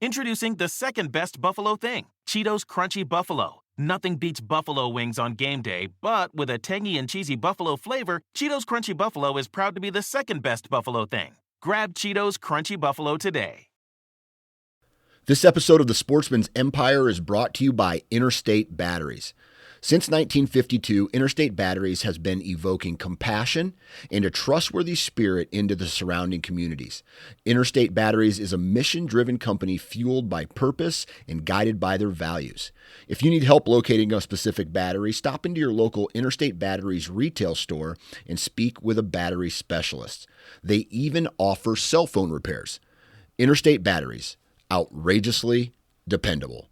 Introducing the second best buffalo thing, Cheetos Crunchy Buffalo. Nothing beats buffalo wings on game day, but with a tangy and cheesy buffalo flavor, Cheetos Crunchy Buffalo is proud to be the second best buffalo thing. Grab Cheetos Crunchy Buffalo today. This episode of The Sportsman's Empire is brought to you by Interstate Batteries. Since 1952, Interstate Batteries has been evoking compassion and a trustworthy spirit into the surrounding communities. Interstate Batteries is a mission-driven company fueled by purpose and guided by their values. If you need help locating a specific battery, stop into your local Interstate Batteries retail store and speak with a battery specialist. They even offer cell phone repairs. Interstate Batteries, outrageously dependable.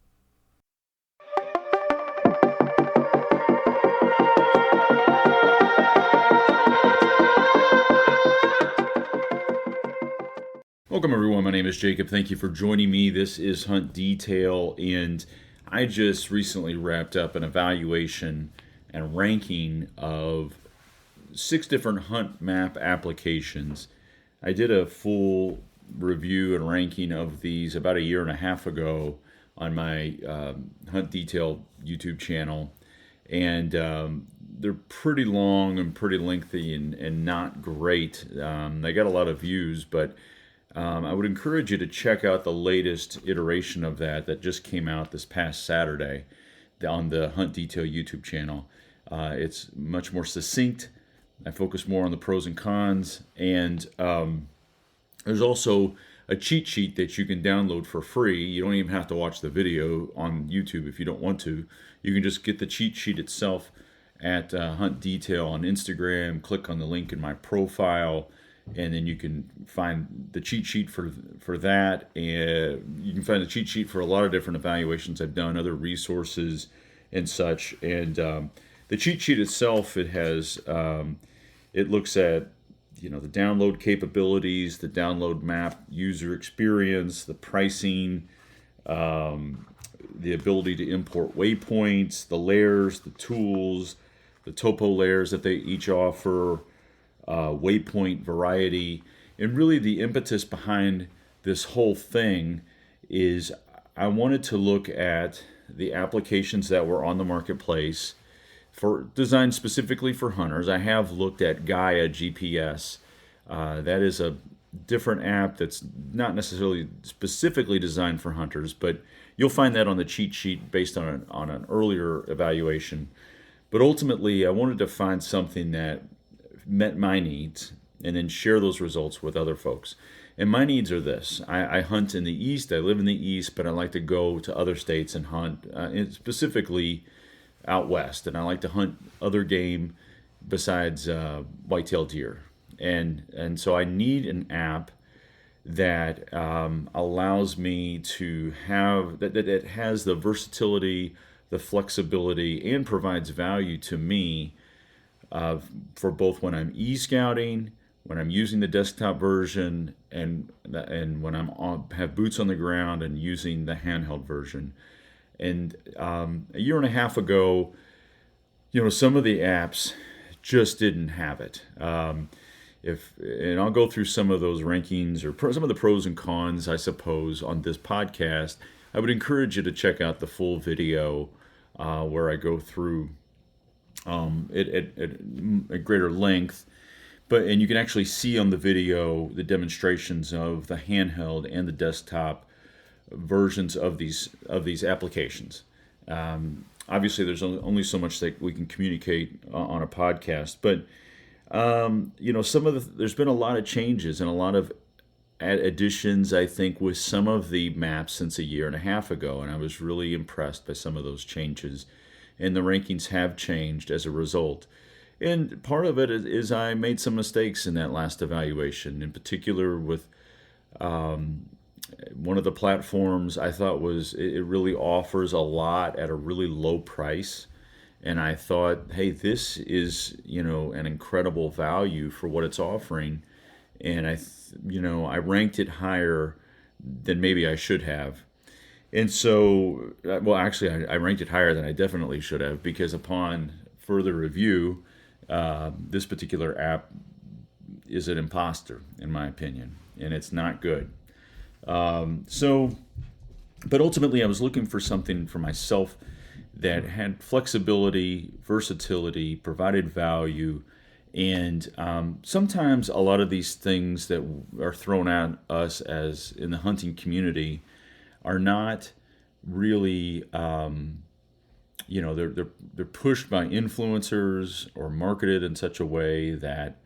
Welcome everyone, my name is Jacob. Thank you for joining me. This is Hunt Detail, and I just recently wrapped up an evaluation and ranking of 6 different hunt map applications. I did a full review and ranking of these about 1.5 years ago on my Hunt Detail YouTube channel, and they're pretty long and pretty lengthy and not great. They got a lot of views, but I would encourage you to check out the latest iteration of that just came out this past Saturday on the Hunt Detail YouTube channel. It's much more succinct. I focus more on the pros and cons, and there's also a cheat sheet that you can download for free. You don't even have to watch the video on YouTube if you don't want to. You can just get the cheat sheet itself at Hunt Detail on Instagram, click on the link in my profile, and then you can find the cheat sheet for that. And you can find the cheat sheet for a lot of different evaluations I've done, other resources and such. And the cheat sheet itself, it has it looks at the download capabilities, the download map user experience, the pricing, the ability to import waypoints, the layers, the tools, the topo layers that they each offer, waypoint variety. And really the impetus behind this whole thing is I wanted to look at the applications that were on the marketplace for designed specifically for hunters. I have looked at Gaia GPS. That is a different app that's not necessarily specifically designed for hunters, but you'll find that on the cheat sheet based on an earlier evaluation. But ultimately, I wanted to find something that met my needs and then share those results with other folks. And my needs are this. I hunt in the East. I live in the East, but I like to go to other states and hunt, specifically out West. And I like to hunt other game besides white-tailed deer. And so I need an app that allows me to have, that has the versatility, the flexibility, and provides value to me for both when I'm e-scouting, when I'm using the desktop version, and when have boots on the ground and using the handheld version. And 1.5 years ago, some of the apps just didn't have it. And I'll go through some of those rankings or some of the pros and cons, I suppose, on this podcast. I would encourage you to check out the full video where I go through it at greater length, and you can actually see on the video the demonstrations of the handheld and the desktop versions of these applications. Obviously, there's only so much that we can communicate on a podcast, but there's been a lot of changes and a lot of additions, I think, with some of the maps since 1.5 years ago, and I was really impressed by some of those changes. And the rankings have changed as a result. And part of it is I made some mistakes in that last evaluation, in particular with one of the platforms I thought it really offers a lot at a really low price. And I thought, hey, this is, an incredible value for what it's offering. And I ranked it higher than maybe I should have. And so, actually, I ranked it higher than I definitely should have, because upon further review, this particular app is an imposter, in my opinion, and it's not good. So But ultimately, I was looking for something for myself that had flexibility, versatility, provided value, and sometimes a lot of these things that are thrown at us as in the hunting community are not really, they're pushed by influencers or marketed in such a way that,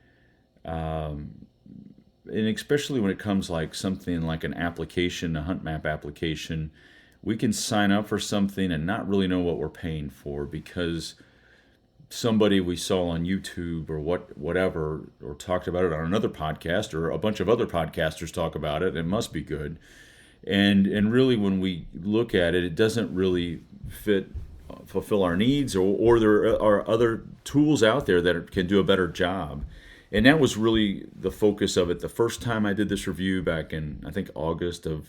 and especially when it comes like something like an application, a hunt map application, we can sign up for something and not really know what we're paying for because somebody we saw on YouTube or whatever, or talked about it on another podcast, or a bunch of other podcasters talk about it. It must be good. And really, when we look at it, it doesn't really fulfill our needs, or there are other tools out there that can do a better job. And that was really the focus of it. The first time I did this review back in, I think, August of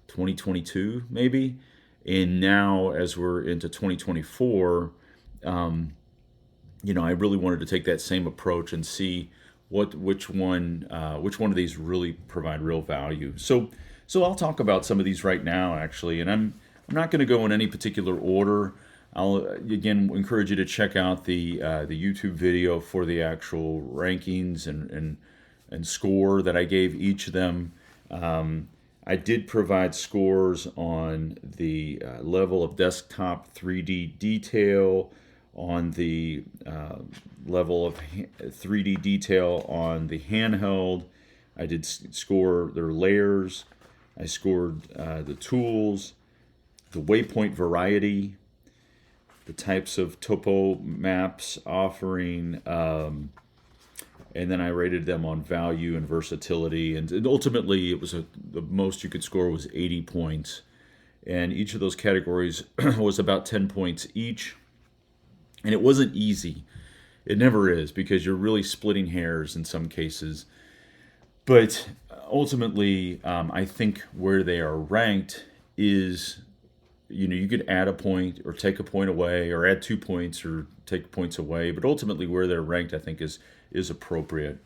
2022, maybe. And now, as we're into 2024, I really wanted to take that same approach and see which one of these really provide real value. So I'll talk about some of these right now, actually, and I'm not going to go in any particular order. I'll again encourage you to check out the YouTube video for the actual rankings and score that I gave each of them. I did provide scores on the level of desktop 3D detail, on the level of 3D detail on the handheld. I did score their layers. I scored the tools, the waypoint variety, the types of topo maps offering, and then I rated them on value and versatility. And ultimately, it was the most you could score was 80 points. And each of those categories was about 10 points each. And it wasn't easy. It never is, because you're really splitting hairs in some cases. But ultimately, I think where they are ranked is, you could add a point or take a point away, or add 2 points or take points away. But ultimately, where they're ranked, I think, is appropriate.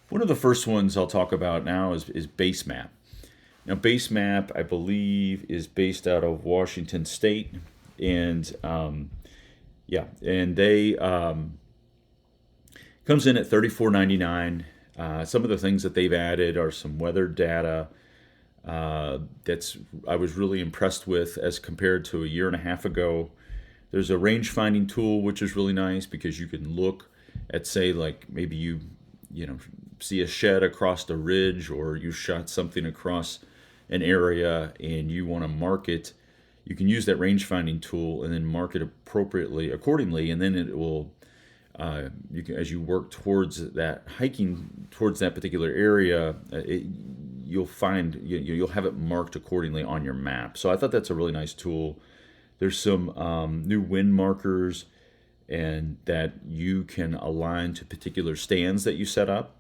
One of the first ones I'll talk about now is BaseMap. Now, BaseMap, I believe, is based out of Washington State, and they comes in at $34.99. Some of the things that they've added are some weather data that's I was really impressed with as compared to a year and a half ago. There's a range finding tool, which is really nice because you can look at, say, like maybe you see a shed across the ridge, or you shot something across an area and you want to mark it. You can use that range finding tool and then mark it accordingly, and then it will, as you work towards that, hiking towards that particular area, you'll have it marked accordingly on your map. So I thought that's a really nice tool. There's some new wind markers, and that you can align to particular stands that you set up.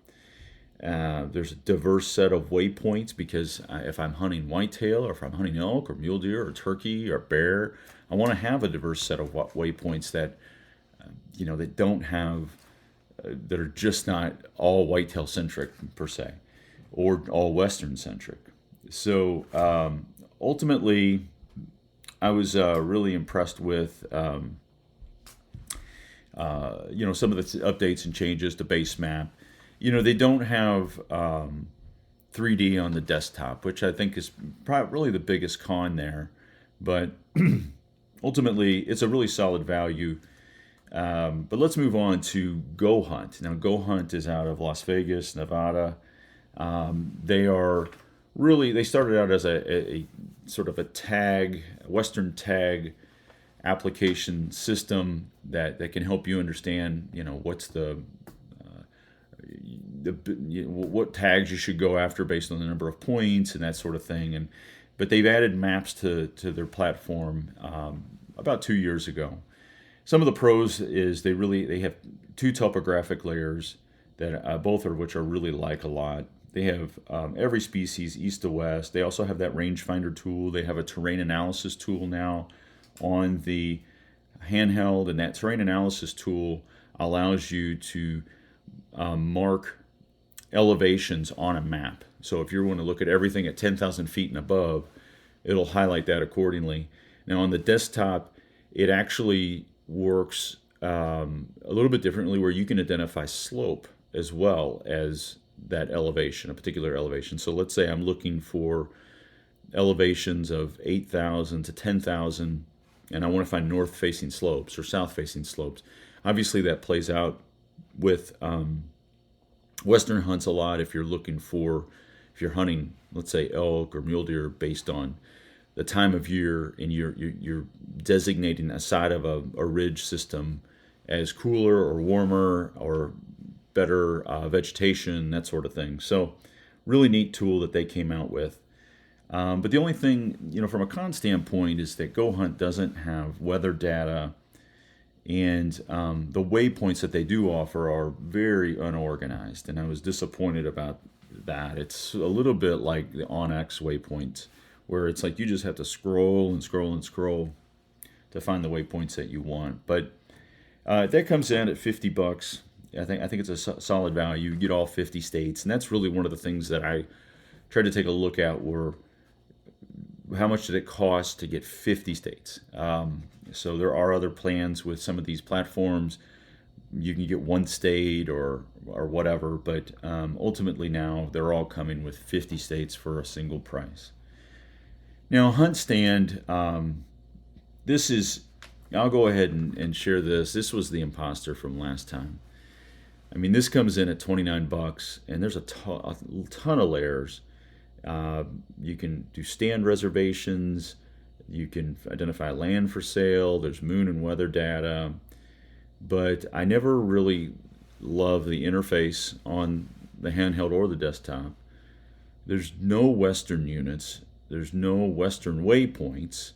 There's a diverse set of waypoints, because if I'm hunting whitetail, or if I'm hunting elk or mule deer or turkey or bear, I want to have a diverse set of waypoints that that don't have that are just not all whitetail centric per se, or all western centric. So ultimately, I was really impressed with some of the updates and changes to BaseMap. They don't have 3D on the desktop, which I think is probably really the biggest con there. But ultimately, it's a really solid value. But let's move on to GoHunt. Now, GoHunt is out of Las Vegas, Nevada. They started out as a sort of a Western tag application system that can help you understand, what's what tags you should go after based on the number of points and that sort of thing. But they've added maps to their platform about 2 years ago. Some of the pros is they have 2 topographic layers that both of which I really like a lot. They have every species east to west. They also have that rangefinder tool. They have a terrain analysis tool now on the handheld, and that terrain analysis tool allows you to mark elevations on a map. So if you want to look at everything at 10,000 feet and above, it'll highlight that accordingly. Now on the desktop, it actually works a little bit differently, where you can identify slope as well as that elevation, a particular elevation. So let's say I'm looking for elevations of 8,000 to 10,000, and I want to find north-facing slopes or south-facing slopes. Obviously, that plays out with Western hunts a lot. If you're hunting, let's say elk or mule deer, based on the time of year, and you're designating a side of a ridge system as cooler or warmer or better vegetation, that sort of thing. So really neat tool that they came out with. But the only thing, from a con standpoint, is that GoHunt doesn't have weather data, and the waypoints that they do offer are very unorganized, and I was disappointed about that. It's a little bit like the OnX waypoints, where it's like you just have to scroll and scroll and scroll to find the waypoints that you want. But that comes in at $50. I think it's a solid value. You get all 50 states, and that's really one of the things that I tried to take a look at, were how much did it cost to get 50 states. So there are other plans with some of these platforms. You can get one state or whatever, but ultimately now they're all coming with 50 states for a single price. Now, HuntStand, I'll go ahead and share this. This was the imposter from last time. I mean, this comes in at $29, and there's a ton of layers. You can do stand reservations. You can identify land for sale. There's moon and weather data. But I never really loved the interface on the handheld or the desktop. There's no Western units. There's no Western waypoints.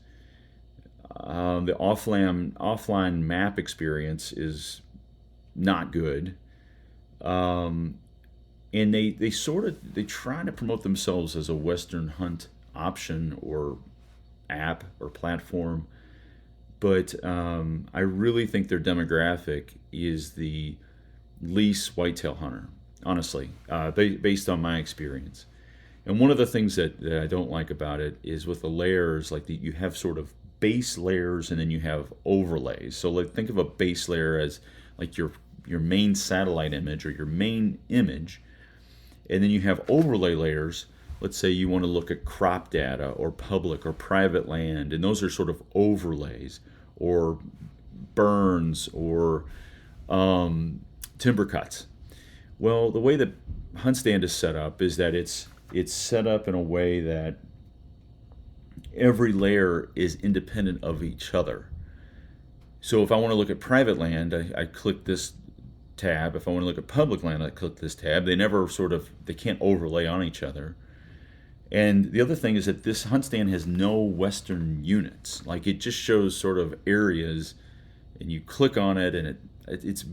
The offline map experience is not good. And they try to promote themselves as a Western hunt option or app or platform, but I really think their demographic is the least whitetail hunter, honestly, based on my experience. And one of the things that I don't like about it is with the layers, like you have sort of base layers and then you have overlays. So like think of a base layer as like your main satellite image or your main image, and then you have overlay layers. Let's say you want to look at crop data or public or private land, and those are sort of overlays, or burns or timber cuts. Well, the way that HuntStand is set up is that it's set up in a way that every layer is independent of each other. So if I want to look at private land, I click this tab. If I want to look at public land, I click this tab. They can't overlay on each other. And the other thing is that this HuntStand has no Western units. Like, it just shows sort of areas, and you click on it, and it's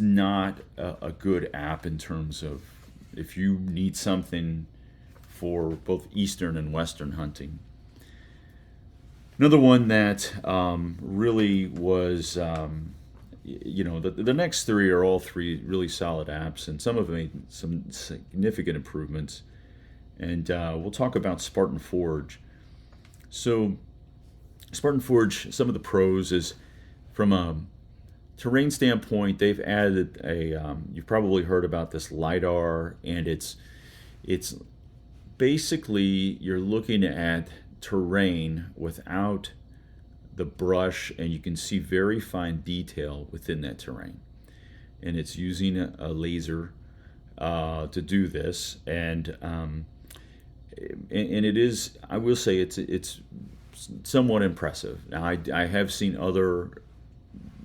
not a good app in terms of if you need something for both Eastern and Western hunting. Another one that really was, the next three are all three really solid apps, and some have made some significant improvements. And we'll talk about Spartan Forge. So Spartan Forge, some of the pros is from a terrain standpoint, they've added you've probably heard about this LiDAR, and it's basically you're looking at terrain without the brush, and you can see very fine detail within that terrain. And it's using a laser to do this, and it is, I will say, it's somewhat impressive. Now, I have seen other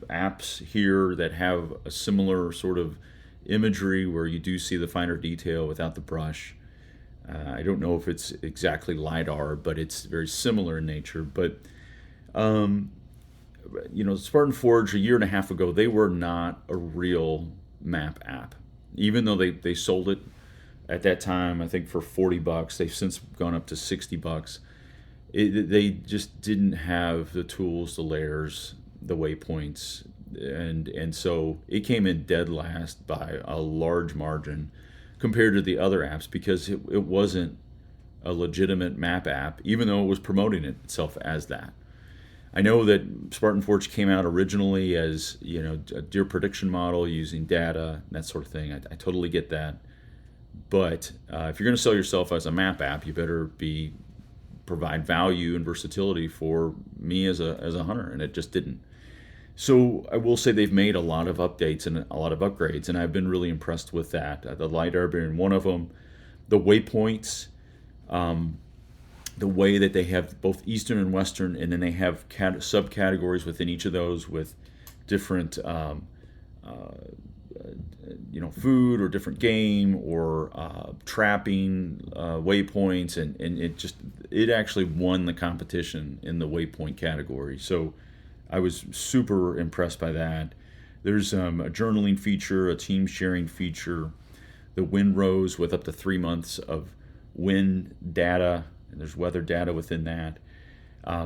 apps here that have a similar sort of imagery where you do see the finer detail without the brush. I don't know if it's exactly LiDAR, but it's very similar in nature. But Spartan Forge, a year and a half ago, they were not a real map app. Even though they sold it at that time, I think for $40. They've since gone up to $60. They just didn't have the tools, the layers, the waypoints, and so it came in dead last by a large margin compared to the other apps, because it wasn't a legitimate map app, even though it was promoting itself as that. I know that Spartan Forge came out originally as, a deer prediction model using data, that sort of thing. I totally get that. But if you're going to sell yourself as a map app, you better provide value and versatility for me as a hunter, and it just didn't. So I will say they've made a lot of updates and a lot of upgrades, and I've been really impressed with that. The LiDAR being one of them, the Waypoints, the way that they have both Eastern and Western, and then they have subcategories within each of those with different food or different game or trapping waypoints, and it actually won the competition in the waypoint category. So I was super impressed by that. There's a journaling feature, a team sharing feature, the wind rows with up to 3 months of wind data, and there's weather data within that.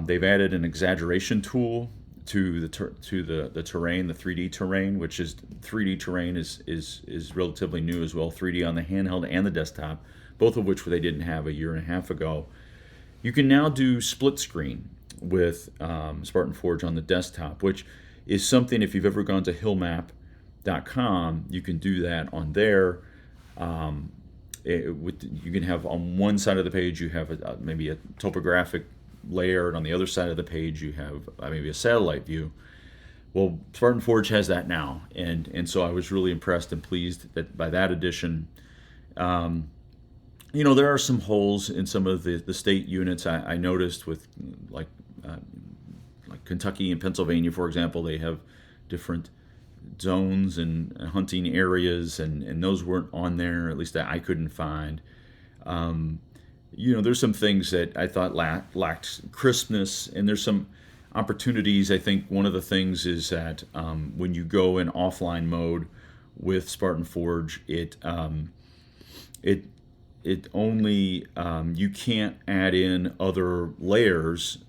They've added an exaggeration tool to the terrain, the 3D terrain, which is 3D terrain is relatively new as well. 3D on the handheld and the desktop, both of which they didn't have a year and a half ago. You can now do split screen with Spartan Forge on the desktop, which is something, if you've ever gone to hillmap.com, you can do that on there. You can have on one side of the page you have maybe a topographic layer, and on the other side of the page you have maybe a satellite view. Well, Spartan Forge has that now, and so I was really impressed and pleased by that addition. There are some holes in some of the state units. I noticed with like Kentucky and Pennsylvania, for example, they have different zones and hunting areas, and those weren't on there, at least that I couldn't find. There's some things that I thought lacked crispness, and there's some opportunities. I think one of the things is that when you go in offline mode with Spartan Forge, it only you can't add in other layers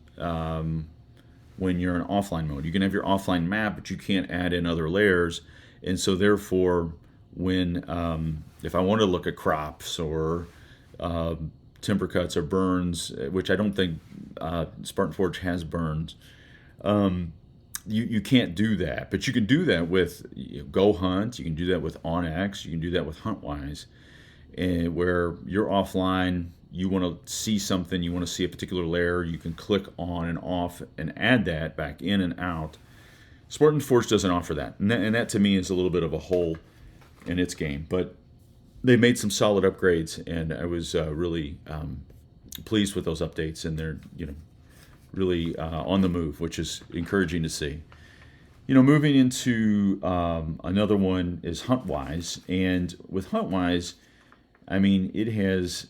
when you're in offline mode. You can have your offline map, but you can't add in other layers, and so therefore, when if I want to look at crops or timber cuts or burns, which I don't think Spartan Forge has burns, you can't do that. But you can do that with GoHunt, you can do that with OnX, you can do that with HuntWise, and where you're offline, you want to see something, you want to see a particular layer, you can click on and off and add that back in and out. Spartan Forge doesn't offer that, and that to me is a little bit of a hole in its game, but they made some solid upgrades, and I was really pleased with those updates, and they're really on the move, which is encouraging to see. Moving into another one is HuntWise, and with HuntWise, it has,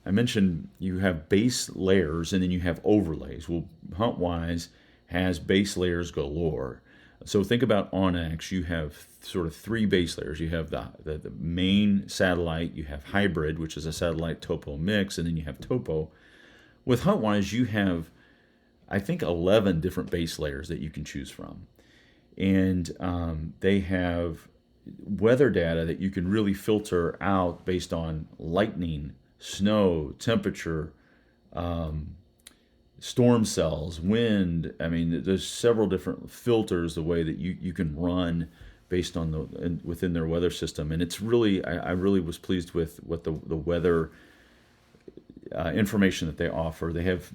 I mentioned you have base layers and then you have overlays. Well, HuntWise has base layers galore. So think about OnX, you have sort of 3 base layers. You have the main satellite, you have hybrid, which is a satellite topo mix, and then you have topo. With HuntWise, you have, I think, 11 different base layers that you can choose from. And they have weather data that you can really filter out based on lightning, snow, temperature, storm cells, wind. There's several different filters the way that you can run based on within their weather system, and it's really I really was pleased with what the weather information that they offer. They have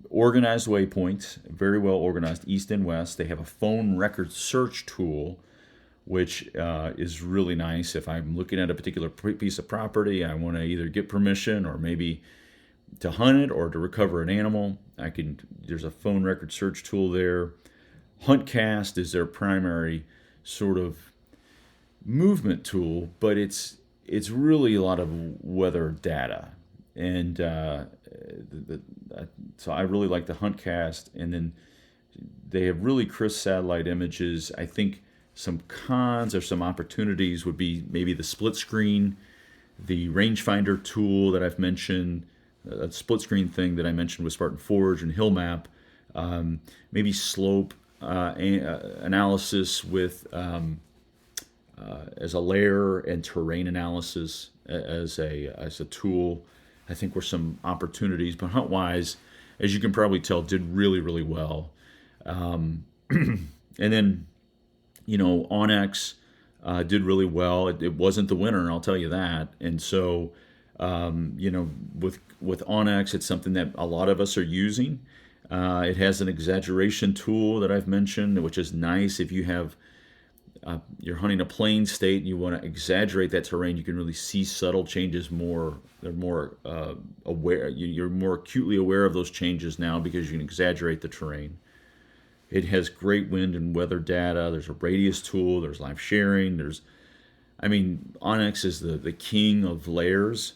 organized waypoints, very well organized, east and west. They have a phone record search tool, which is really nice. If I'm looking at a particular piece of property, I want to either get permission or maybe to hunt it or to recover an animal, there's a phone record search tool there. HuntCast is their primary sort of movement tool, but it's really a lot of weather data. And so I really like the HuntCast, and then they have really crisp satellite images. I think some cons or some opportunities would be maybe the split screen, the rangefinder tool that I've mentioned, a split screen thing that I mentioned with Spartan Forge and Hillmap, maybe slope analysis with as a layer, and terrain analysis as a tool. I think were some opportunities. But HuntWise, as you can probably tell, did really, really well. And then, OnX did really well. It wasn't the winner, I'll tell you that. And so, with OnX, it's something that a lot of us are using. It has an exaggeration tool that I've mentioned, which is nice if you have you're hunting a plain state and you want to exaggerate that terrain. You can really see subtle changes more. They're more aware. You're more acutely aware of those changes now because you can exaggerate the terrain. It has great wind and weather data. There's a radius tool. There's live sharing. OnX is the king of layers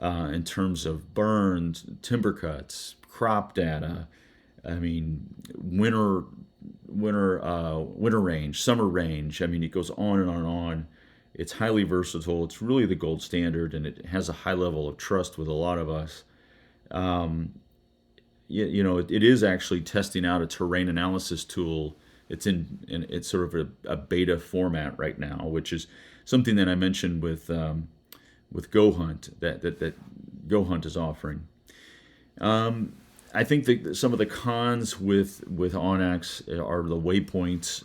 in terms of burns, timber cuts, crop data. Winter range, summer range. It goes on and on and on. It's highly versatile. It's really the gold standard, and it has a high level of trust with a lot of us. It is actually testing out a terrain analysis tool. It's it's sort of a beta format right now, which is something that I mentioned with GoHunt that GoHunt is offering. I think that some of the cons with OnX are the waypoints.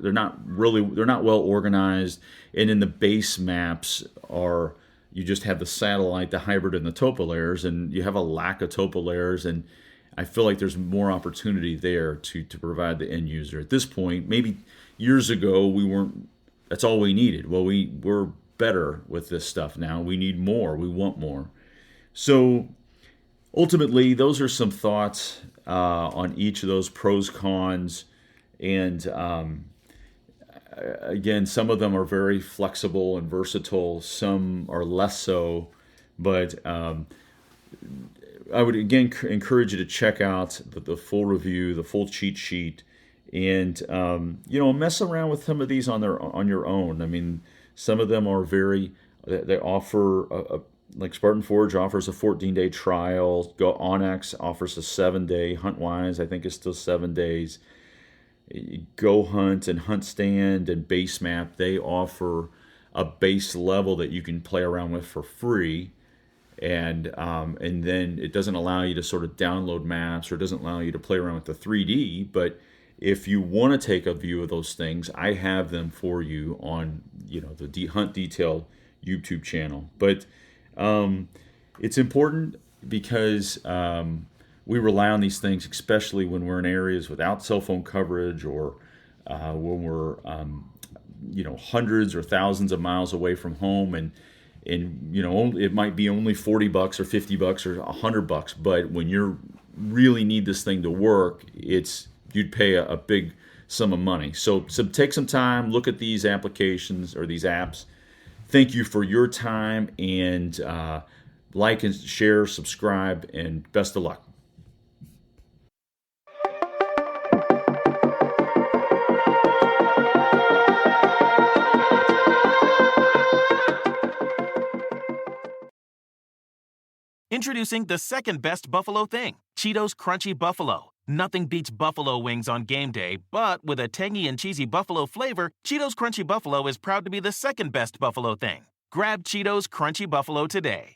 They're not well organized, and in the base maps you just have the satellite, the hybrid, and the topo layers, and you have a lack of topo layers. And I feel like there's more opportunity there to provide the end user. At this point, maybe years ago we weren't. That's all we needed. Well, we're better with this stuff now. We need more. We want more. So ultimately, those are some thoughts on each of those pros, cons, and again, some of them are very flexible and versatile. Some are less so, but I would again encourage you to check out the full review, the full cheat sheet, and mess around with some of these on your own. Some of them are they offer like Spartan Forge offers a 14-day trial. OnX offers a 7-day. HuntWise, I think, is still 7 days. GoHunt and HuntStand and BaseMap, they offer a base level that you can play around with for free. And then it doesn't allow you to sort of download maps, or it doesn't allow you to play around with the 3D. But if you want to take a view of those things, I have them for you on the Hunt Detailed YouTube channel. But it's important because we rely on these things, especially when we're in areas without cell phone coverage, or when we're hundreds or thousands of miles away from home, and it might be only $40 or $50 or $100, but when you really need this thing to work, you'd pay a big sum of money. So take some time, look at these applications or these apps. Thank you for your time, and like and share, subscribe, and best of luck. Introducing the second best buffalo thing, Cheetos Crunchy Buffalo. Nothing beats buffalo wings on game day, but with a tangy and cheesy buffalo flavor, Cheetos Crunchy Buffalo is proud to be the second best buffalo thing. Grab Cheetos Crunchy Buffalo today.